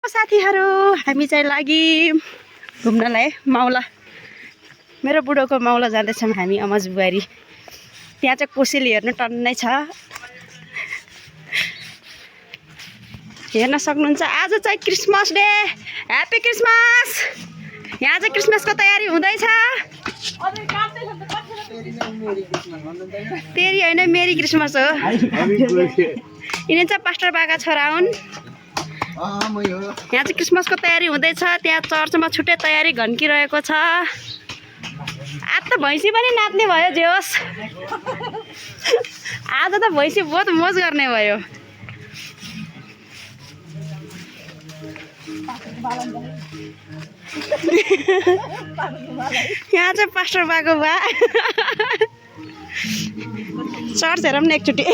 साथीहरु हामी चाहिँ लाग्यौं घुम्नलाई माउला। मेरो बुढोको माउला जाँदैछौँ हामी अमज बुहारी। त्यहाँ चाहिँ कोसेली हेर्नु टन्नै छ, हेर्न सक्नुहुन्छ। आज चाहिँ क्रिसमस डे, ह्यापी क्रिसमस। यहाँ चाहिँ क्रिसमसको तयारी हुँदैछ। तेरी होइन मेरी क्रिसमस हो। यिनी चाहिँ पास्टर बाका छोरा हुन्। यहाँ चाहिँ क्रिसमसको तयारी हुँदैछ। त्यहाँ चर्चमा छुट्टै तयारी घन्किरहेको छ। आज त भैँसी पनि नाच्ने भयो जे होस्। आज त भैँसी बहुत मोज गर्ने भयो। यहाँ चाहिँ पास्टर बाको बा चर्च हेरौँ न एकचोटि।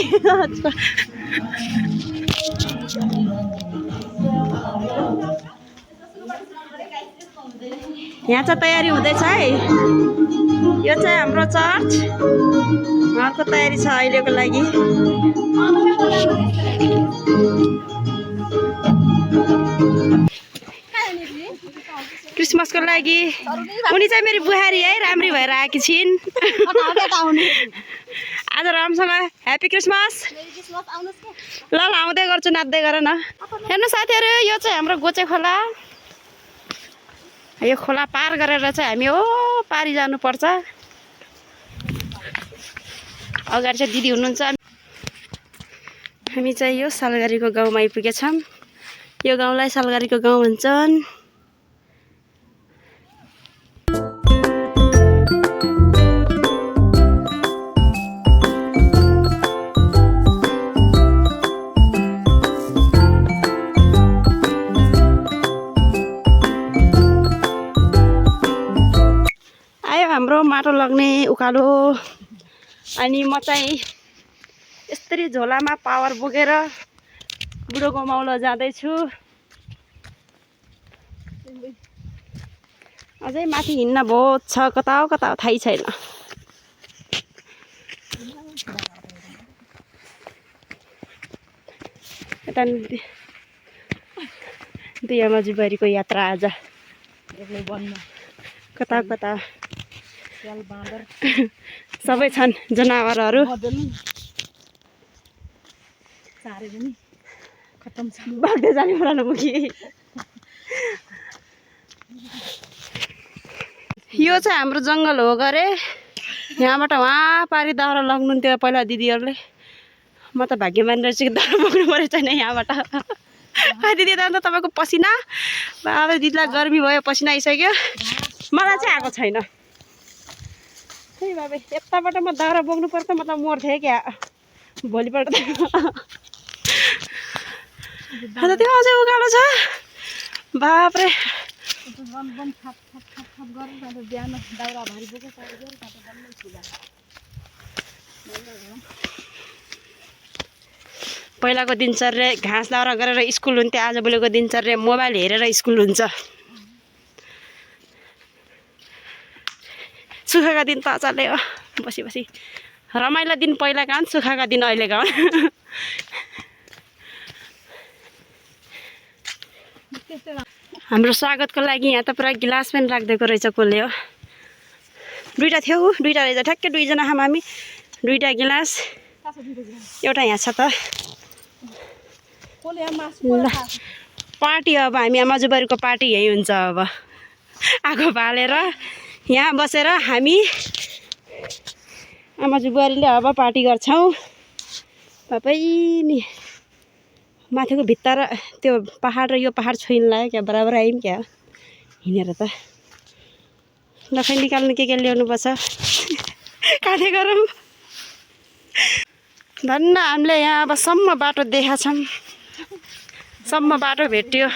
यहाँ चाहिँ तयारी हुँदैछ है। यो चाहिँ हाम्रो चर्च, उहाँको तयारी छ अहिलेको लागि। क्रिसमसको लागि उनी चाहिँ मेरो बुहारी है, राम्री भएर आएकी छिन्। आज राम्रोसँग ह्यापी क्रिसमस। ल आउँदै गर्छु, नाच्दै गर न। हेर्नु साथीहरू, यो चाहिँ हाम्रो गोचे खोला। यो खोला पार गरेर चाहिँ हामी हो पारी जानुपर्छ। अगाडि चाहिँ दिदी हुनुहुन्छ। हामी चाहिँ यो सालघारीको गाउँमा आइपुगेछौँ। यो गाउँलाई सालघारीको गाउँ भन्छन्। हाम्रो माटो लग्ने उकालो। अनि म चाहिँ यस्तरी झोलामा पावर बोकेर बुढोको माउलो जाँदैछु। अझै माथि हिँड्न बहुत छ, कता हो कता हो थाहै छैन। यता दुई अमजुबारीको यात्रा आज कता कता सबै छन् जनावरहरू। बाग्दै जाने पुरानो मुखी। यो चाहिँ हाम्रो जङ्गल हो गरे। यहाँबाट वहाँ पारी दाउरा लग्नुहुन्थ्यो पहिला दिदीहरूले। म त भाग्यमान रहेछु कि दाउरा बोक्नु परेको छैन यहाँबाट। दिदी त अन्त तपाईँको पसिना बाबा, दिदीलाई गर्मी भयो, पसिना आइसक्यो। मलाई चाहिँ आएको छैन। बाबा यताबाट म दाउरा बोक्नु पर्छ, म त मर्थेँ क्या भोलिपल्ट। अन्त त्यो अझै उकालो छ बाफ्रे। पहिलाको दिनचर्या घाँस दाउरा गरेर स्कुल हुन्थ्यो। आजभोलिको दिनचर्या मोबाइल हेरेर स्कुल हुन्छ। सुखका दिन त अचल्लै हो, बसी बसी रमाइलो दिन पहिला गाउँ, सुखका दिन अहिले गाउँ। हाम्रो स्वागतको लागि यहाँ त पुरा गिलास पनि राखिदिएको रहेछ कसले हो। दुईवटा थियो, दुईवटा रहेछ ठ्याक्कै दुईजना खाम हामी। दुईवटा गिलास, एउटा यहाँ छ त। पार्टी अब हामी अमजुबारीको पार्टी यही हुन्छ। अब आगो बालेर यहाँ बसेर हामी अमजुबारीले अब पार्टी गर्छौँ। पापै नि माथिको भित्ता र त्यो पहाड र यो पहाड छोइन लाग्यो क्या, बराबर आयौँ क्या हिँडेर त। ल खै निकाल्नु के ल्याउनुपर्छ, काँधे गरौँ। धन्न हामीले यहाँ अब सम्म बाटो देखाएको छौँ, सम्म बाटो भेट्यो।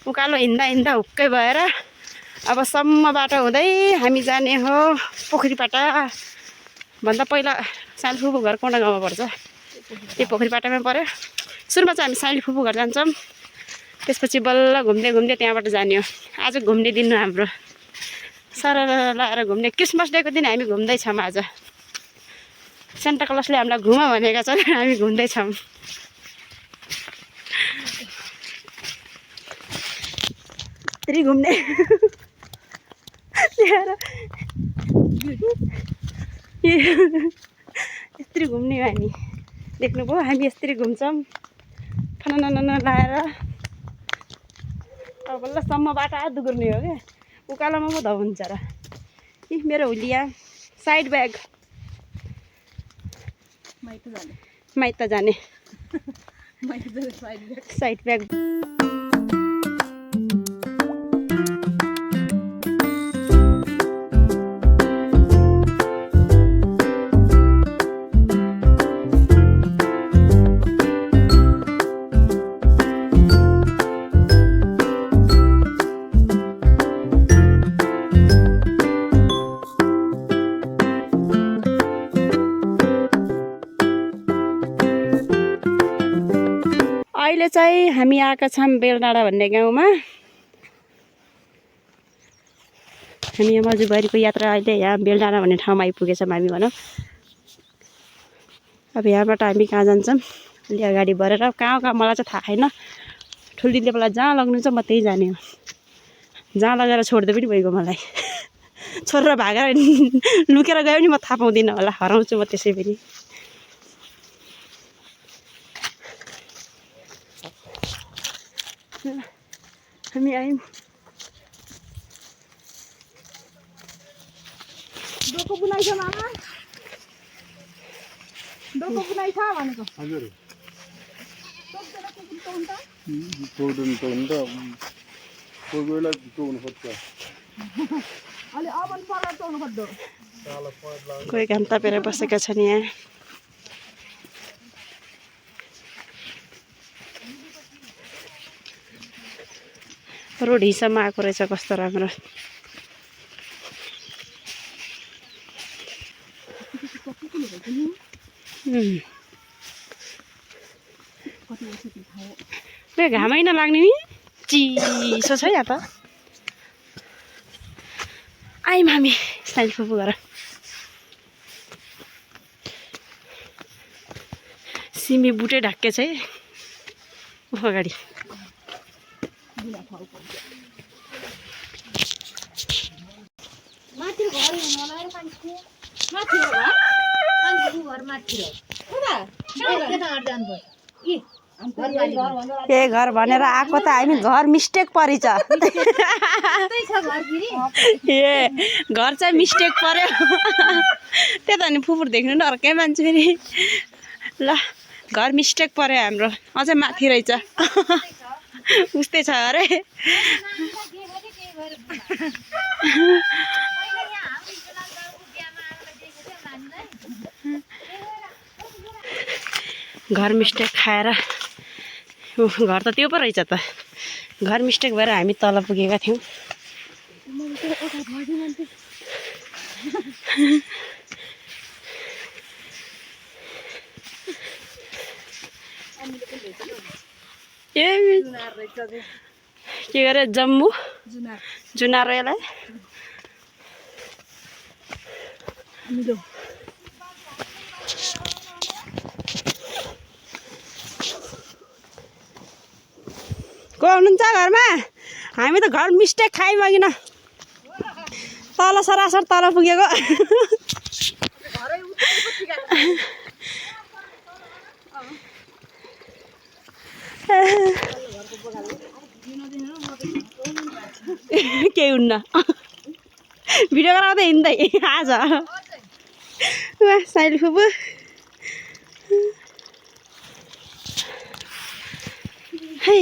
उकालो हिँड्दा हिँड्दा हुक्कै भएर अब सम्म बाटो हुँदै हामी जाने हो पोखरीपाटा भन्दा पहिला साइली फुपू घर कोणा गाउँमा पर्छ, त्यो पोखरीपाटामै पऱ्यो। सुरुमा चाहिँ हामी साइली फुपू घर जान्छौँ, त्यसपछि बल्ल घुम्दै घुम्दै त्यहाँबाट जाने हो। आज घुम्ने दिन हो हाम्रो, सरर लगाएर घुम्ने। क्रिसमस डेको दिन हामी घुम्दैछौँ। आज सेन्टा क्लजले हामीलाई घुम भनेका छन्, हामी घुम्दैछौँ। यस्तरी घुम्ने यस्तरी घुम्ने हो हामी देख्नुभयो हामी यस्तरी घुम्छौँ ठननन लाएर अब बल्लसम्म बाटो दुगुर्ने हो क्या उकालोमा पो धौ हुन्छ र इ मेरो हुलिया साइड ब्याग माइत जाने साइड ब्याग अहिले चाहिँ हामी आएका छौँ बेलडाँडा भन्ने गाउँमा हामी यहाँ मजुरबारीको यात्रा अहिले यहाँ बेलडाँडा भन्ने ठाउँमा आइपुगेछौँ हामी भनौँ अब यहाँबाट हामी कहाँ जान्छौँ अलि अगाडि बढेर कहाँ कहाँ मलाई चाहिँ थाहा छैन ठुलीले मलाई जहाँ लग्नु छ म त्यही जाने हो जहाँ लगेर छोड्दै पनि भइगयो मलाई छोडेर भागेर लुकेर गयो भने म थाहा पाउँदिनँ होला हराउँछु म त्यसै पनि हामी आयौँ डोको बुनाइ छ मामा डोको बुनाइ छ भनेको हजुर तोड्नु त हुन्छ कोही बेला तोड्नु पर्छ अलि अबन परेर तोड्नु खोज्दो कोही घाम तापेर बसेका छन् यहाँ रोड हिसाबमा आएको रहेछ कस्तो राम्रो घामै नलाग्ने नि चिसो छ यहाँ त आयौँ हामी साइल फुपू घर सिमी बुटे ढाक्के छ है अगाडि ए घर भनेर आएको त हामी घर मिस्टेक परेछ ए घर चाहिँ मिस्टेक पर्यो त्यही त नि फुपुर देख्नु न अर्कै मान्छे फेरि ल घर मिस्टेक पर्यो हाम्रो अझै माथि रहेछ उस्तै छ अरे घर मिस्टेक खाएर घर त त्यो पो रहेछ त घर मिस्टेक भएर हामी तल पुगेका थियौँ ए के गरे जम्मू जुनार यसलाई को हुनुहुन्छ घरमा हामी त घर मिस्टेक खायौँ अघि न तल सरासर तल पुगेको केही हुन्न भिडियो गराउँदै हिँड्दै आज साइली फुपू है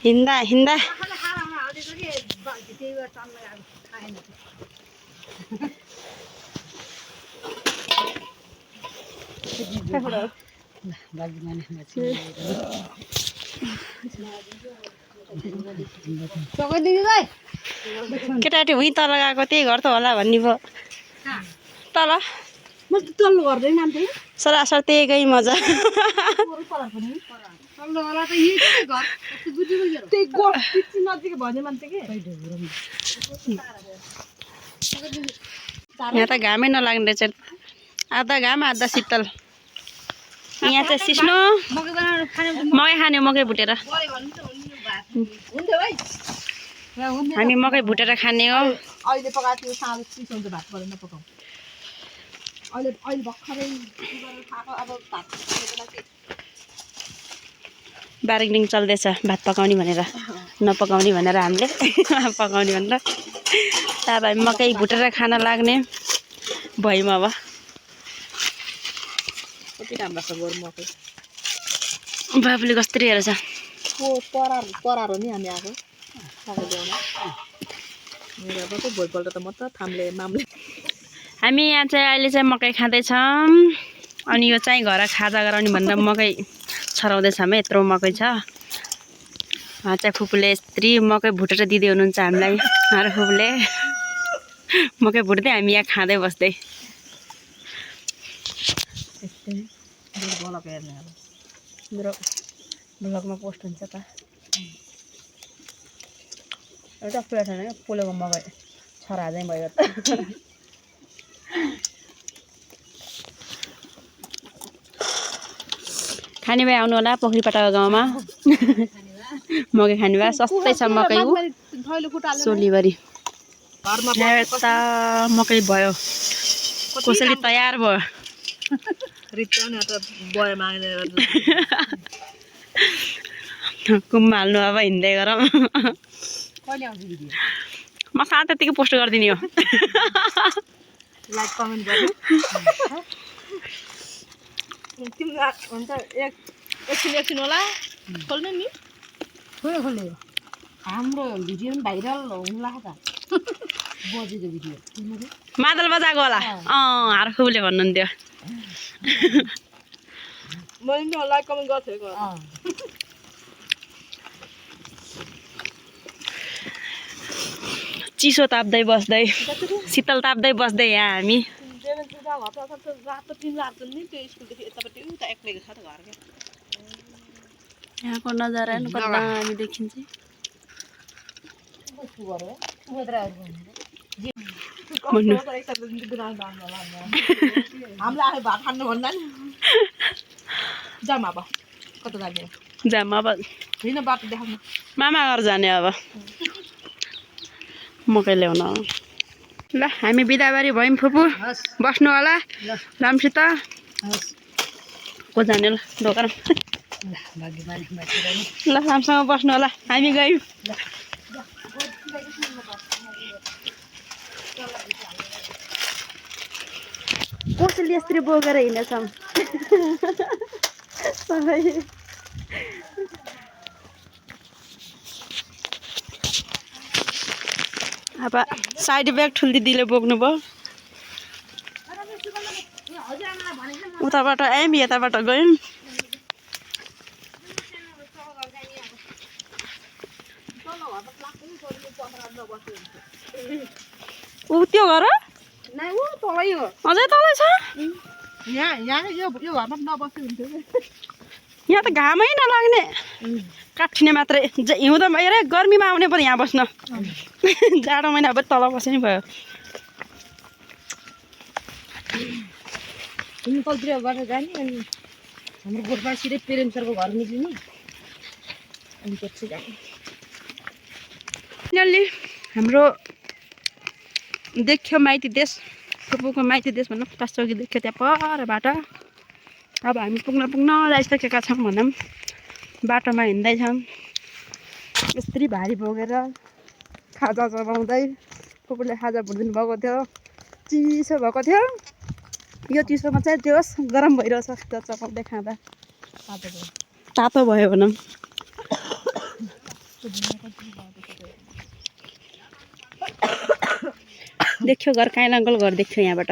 हिँड्दा हिँड्दा केटाकेटी उहीँ तल गएको त्यही घर त होला भन्ने भयो तल म तल्लो गर्दैन सरासर त्यही गई मजा यहाँ त घामै नलाग्ने रहेछ आधा घाम आधा शीतल यहाँ चाहिँ सिस्नो मकै खाने मकै भुटेर हामी मकै भुटेर खाने हो। अहिले पकाएको थियो साँझ चिसो हुन्छ भात परेर नपकाऊ अहिले अहिले भर्खरै खाएको अब भात बार्गेनिङ चल्दैछ भात पकाउने भनेर नपकाउने भनेर हामीले पकाउने भनेर त अब हामी मकै भुटेर खान लाग्ने भयौँ अब। कति राम्रो छ गोरु मकै बाबुले कस्तरी हेरेछ परार हो नि हामी आएको मकै ल्याउन मेरो अब त भोलिपल्ट त म त थाम्ले मामले हामी यहाँ चाहिँ अहिले चाहिँ मकै खाँदैछौँ अनि यो चाहिँ घर खाजा गराउने भनेर मकै छराउँदैछौँ है। यत्रो मकै छ। उहाँ चाहिँ फुपूले यस्तरी मकै भुटेर दिँदै हुनुहुन्छ हामीलाई। हाम्रो फुपूले मकै भुट्दै हामी यहाँ खाँदै बस्दै। ब्लग हेर्ने अब मेरो ब्लगमा पोस्ट हुन्छ त। एउटा कुरा छैन क्या पोलेको मकै छरा चाहिँ भयो त। खाने भए आउनु होला पोखरीपाटाको गाउँमा मकै खाने भए सस्तै छ मकै सोलीभरि। यता मकै भयो कसरी तयार भयो रित्याउने त बय माग्ने कुममा हाल्नु अब हिँड्दै गरौँ। कहिले आउँछ भिडियो म साथ त्यतिकै पोस्ट गरिदिने हो। लाइक कमेन्ट गर्नु तिम्रो हुन्छ एकछिन होला खोल्नु नि खोल्यो हाम्रो भिडियो पनि भाइरल हुँला त बजेको भिडियो मादल बजाएको होला हार खुबले भन्नुहुन्थ्यो। मैले लाइक कमेन्ट गर्थेँ चिसो ताप्दै बस्दै शीतल ताप्दै बस्दै यहाँ हामी यहाँको नजारा हेर्नु कति दामी देखिन्छ। हामीलाई आयो भात खानु भन्दा नि जाम अब कता जाने जाम अब हिँड्न बाटो देखाउनु मामा घर जाने अब मकै ल्याउन। ल हामी बिदाबारी भयौँ फुपू बस्नु होला रामसित को जाने ल दोकान ल रामसँग बस्नु होला हामी गयौँ। कसैले यस्तरी बोकेर हिँडेछौँ अब साइड ब्याग ठुल दिदीले बोक्नुभयो। उताबाट आयौँ यताबाट गयौँ। ऊ त्यो घर तलै हो अझै तलै छ। यहाँ यो घरमा नबस्नु हुन्थ्यो यहाँ त घामै नलाग्ने काठिने मात्रै हिउँदो अरे गर्मीमा आउने पनि यहाँ बस्न जाडो महिना अब तल बस्नु भयो। हिमकलतिर गरेर जाने अनि हाम्रो गोठमा सिधै प्रेम सरको घर निक्लिने अनि त्यसै जाने। फाइनल्ली हाम्रो देख्यो माइती देश फुपूको माइती देश भनौँ 50 चौकी देख्यो त्यहाँ परबाट। अब हामी पुग्न जाइसकेका छौँ भनौँ बाटोमा हिँड्दैछौँ यस्तरी भारी बोकेर खाजा चबाउँदै। फुपूले खाजा भुटिदिनु भएको थियो चिसो भएको थियो। यो चिसोमा चाहिँ त्यो गरम भइरहेछ त्यो चपाउँदै खाँदा तातो भयो भनौँ। देख्यो घर काइलाङ्गल घर देख्यो यहाँबाट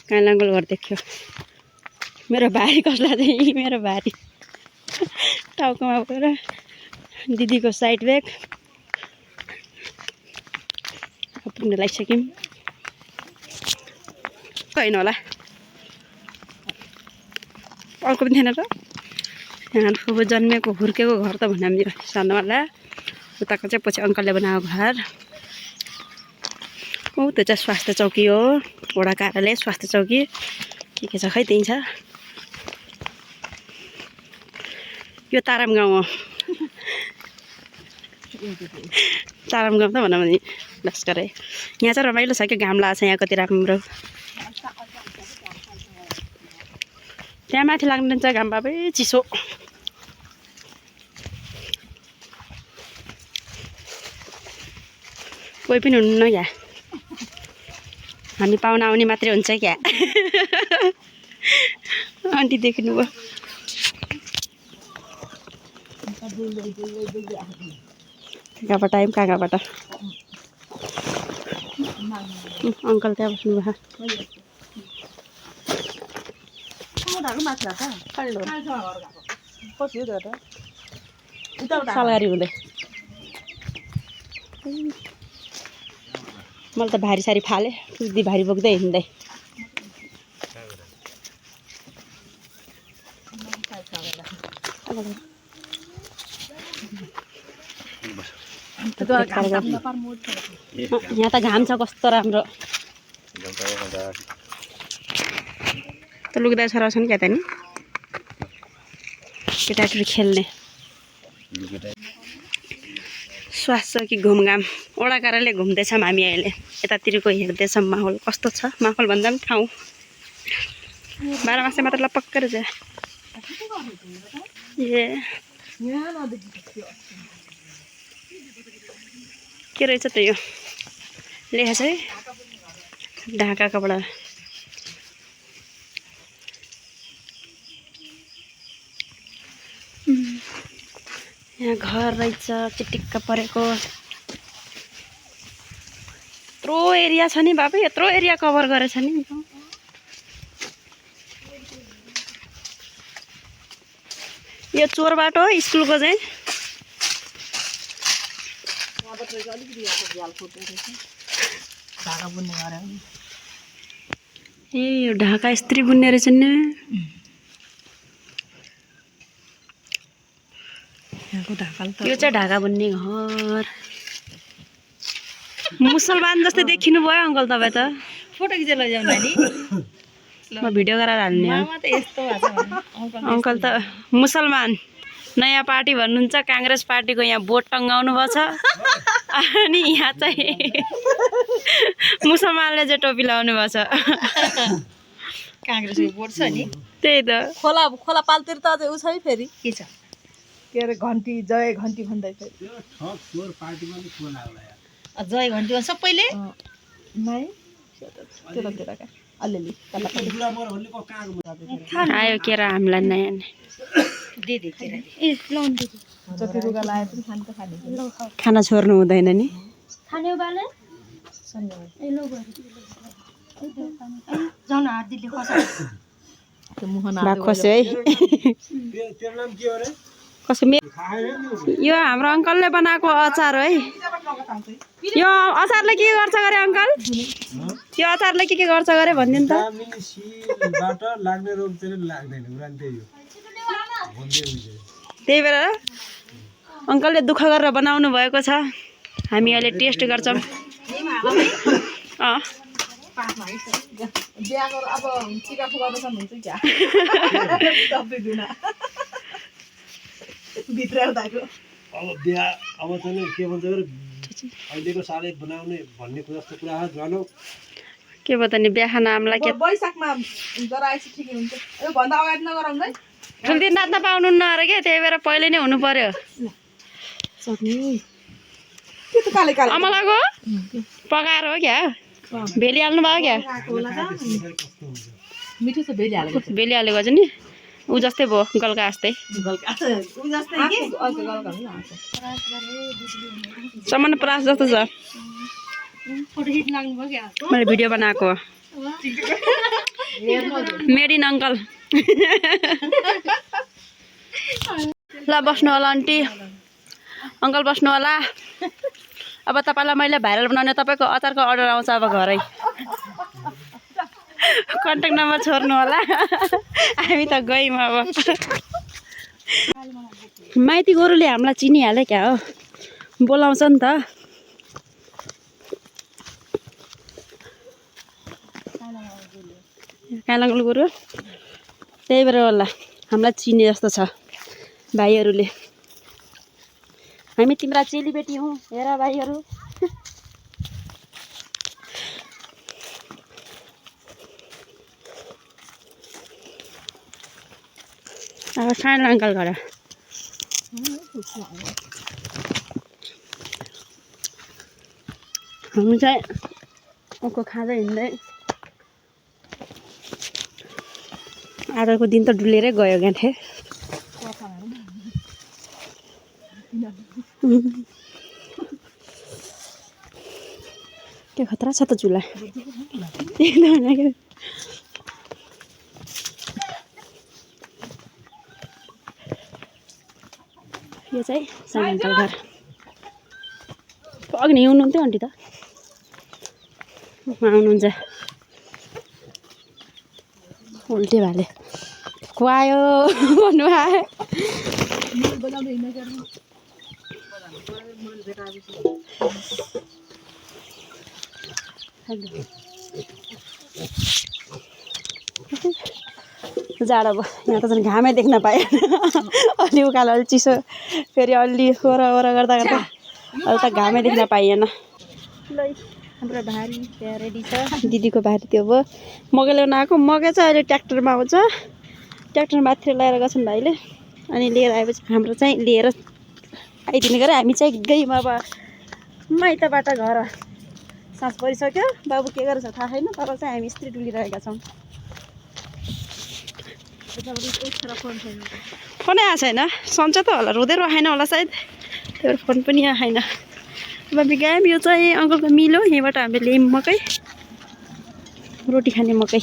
काइलाङ्गल घर देख्यो। मेरो भारी कसलाई चाहिँ मेरो भारी टाउकोमा गएर दिदीको साइड ब्याग पुग्न लागिसक्यौँ होइन होला अर्को पनि थिएन र यहाँ फुपू जन्मेको हुर्केको घर त भन्यो मेरो सानोवाला उताको चाहिँ पछि अङ्कलले बनाएको घर ऊ त्यो चाहिँ स्वास्थ्य चौकी हो वडा कार्यालय स्वास्थ्य चौकी के छ खै त्यही छ। यो ताराम गाउँ हो ताराम गाउँ त भनौँ भने लस्करै यहाँ चाहिँ रमाइलो छ क्या घाम लागेको छ यहाँ कति राम्रो त्यहाँ माथि लाग्नुहुन्छ घाम बाबै चिसो कोही पनि हुन्न क्या हामी पाहुना आउने मात्रै हुन्छ क्या आन्टी देख्नुभयो कहाँबाट आयौँ कहाँबाट अङ्कल त्यहाँ बस्नुभयो सलगारी हुँदै मैले त भारी सारी फालेँ दिदी भारी बोक्दै हिँड्दै यहाँ त घाम छ कस्तो राम्रो त लुक्दा छोरा छन् क्या त नि केटाकेटी खेल्ने श्वास छ कि घुमघाम वडा कारणले घुम्दैछौँ हामी अहिले यतातिरको हेर्दैछौँ माहौल कस्तो छ माहौल भन्दा पनि ठाउँ 12 मासे मात्र लपक्क रहेछ ए के रहेछ त यो लेखेको छ है ढाका कपडा यहाँ घर रहेछ चिटिक्क परेको यत्रो एरिया छ नि बाबा यत्रो एरिया कभर गरेछ नि यो चोर बाटो हो स्कुलको चाहिँ ए यो ढाका स्त्री बुन्ने रहेछ नि यो चाहिँ ढाका बुन्ने घर मुसलमान जस्तै देखिनु भयो अङ्कल तपाईँ त फोटो खिचेर लैजाऊ नानी म भिडियो गरेर हाल्ने हो अङ्कल त मुसलमान नयाँ पार्टी भन्नुहुन्छ काङ्ग्रेस पार्टीको यहाँ बोट टङ्गाउनु भएको छ अनि यहाँ चाहिँ मुसलमानले चाहिँ टोपी लाउनु भएको छ काङ्ग्रेसको बोट छ नि त्यही त खोला खोला पालतिर त अझै उ छ है फेरि के छ के अरे घन्टी जय घन्टी भन्दै फेरि जय घन्टीमा सबैले नै अलिअलि आयो केरा हामीलाई नयाँ जति रुगा लाए पनि खानु त खाने खाना छोड्नु हुँदैन नि भाग खोस्यो है कसो यो हाम्रो अङ्कलले बनाएको अचार हो है यो अचारले के गर्छ गरे अङ्कल यो अचारले के गर्छ गरे भनिदिनु त त्यही भएर अङ्कलले दुःख गरेर बनाउनु भएको छ हामी अहिले टेस्ट गर्छौँ अब बिहा अब चाहिँ के भन्छ अहिलेको सालै बनाउने भन्ने जस्तो कुरा जानु के भयो नि बिहा नामलाई के बैशाखमा गराएपछि ठिकै हुन्छ यो भन्दा अगाडि नगराउनु है ठुल्दी नाच्न पाउनुहुन्न अरे क्या त्यही भएर पहिले नै हुनु पर्यो अमलाको पकाएर हो क्या भेलिहाल्नु भयो क्या मिठो छ भेलिहालेको भेलिहालेको छ नि ऊ जस्तै भयो गल्का जस्तै सामान परास जस्तो छ मैले भिडियो बनाएको मेड इन अङ्कल ल बस्नु होला आन्टी अङ्कल बस्नु होला अब तपाईँलाई मैले भाइरल बनाउने तपाईँको अचारको अर्डर आउँछ अब घरै कन्ट्याक्ट नम्बर छोड्नु होला हामी त गयौँ अब माइती गोरुले हामीलाई चिनिहाल्यो क्या हो बोलाउँछ नि त कालाङ्गल गोरु त्यही भएर होला हामीलाई चिने जस्तो छ भाइहरूले हामी तिम्रा चेलीबेटी हौँ हेर भाइहरू। अब सानो अङ्कल घर हामी चाहिँ उको खाँदै हिँड्दै आजको दिन त डुलेरै गयो गाँठे। के खतरा छ त चुला। यो चाहिँ सानो अङ्कल घर। अघि हिँड्नुहुन्थ्यो आन्टी त आउनुहुन्छ उल्टे भाले खुवायो भन्नु आयो। जाडो भयो यहाँ त झन् घामै देख्न पाएन। अलि उकालो अलि चिसो फेरि अलि वरपर गर्दा गर्दा अहिले त घामै देख्न पाइएन। ल हाम्रो भारी त्यहाँ रेडी छ। दिदीको भारी त्यो भयो मकै ल्याउन आएको। मकै चाहिँ अहिले ट्र्याक्टरमा आउँछ। ट्र्याक्टर माथि लगाएर गएछन् भाइले अनि लिएर आएपछि हाम्रो चाहिँ लिएर आइदिने गरे। हामी चाहिँ गयौँ अब माइतबाट घर। साँझ परिसक्यो बाबु के गरेछ थाहा छैन तर चाहिँ हामी स्त्री डुलिरहेका छौँ। फोनै आएको छैन सन्चै त होला रुँदै राखेन होला सायद त्यो फोन पनि आएन। बाबी गयौँ यो चाहिँ अङ्कलको मिल हो। यहीँबाट हामीले ल्यायौँ मकै रोटी खाने मकै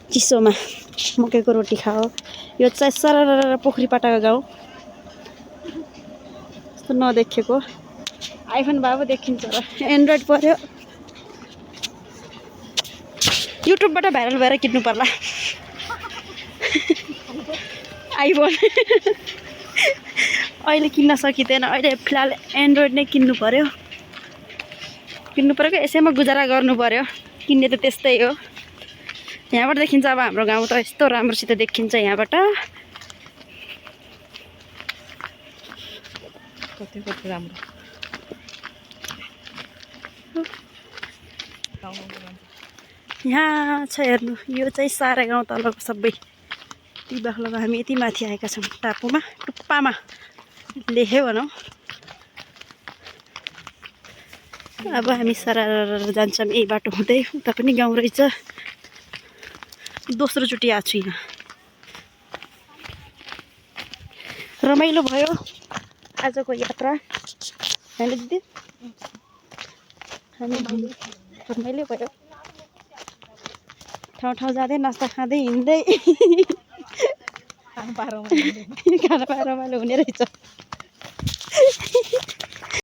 चिसोमा मकैको रोटी खाओ। यो चाहिँ सरर पोखरीपाटाको गाउँ यस्तो नदेखेको आइफोन बाबु देखिन्छ र एन्ड्रोइड पर्यो। युट्युबबाट भाइरल भएर किन्नु पर्ला आइफोन। अहिले किन्न सकिँदैन अहिले फिलहाल एन्ड्रोइड नै किन्नु पर्यो कि यसैमा गुजारा गर्नु पर्यो। किन्ने त त्यस्तै हो। यहाँबाट देखिन्छ अब हाम्रो गाउँ त यस्तो राम्रोसित देखिन्छ यहाँबाट। कति राम्रो यहाँ छ हेर्नु यो चाहिँ सारा गाउँ तलको सबै। ती बाख्लोमा हामी यति माथि आएका छौँ टापुमा टुप्पामा लेख्यो भनौँ। अब हामी सारा जान्छौँ यही बाटो हुँदै। उता पनि गाउँ रहेछ। दोस्रोचोटि आएको छु यहाँ रमाइलो भयो आजको यात्रा होइन दिदी। हामी रमाइलो भयो ठाउँ जाँदै नास्ता खाँदै हिँड्दै खाना पाएर रमाइलो हुने रहेछ।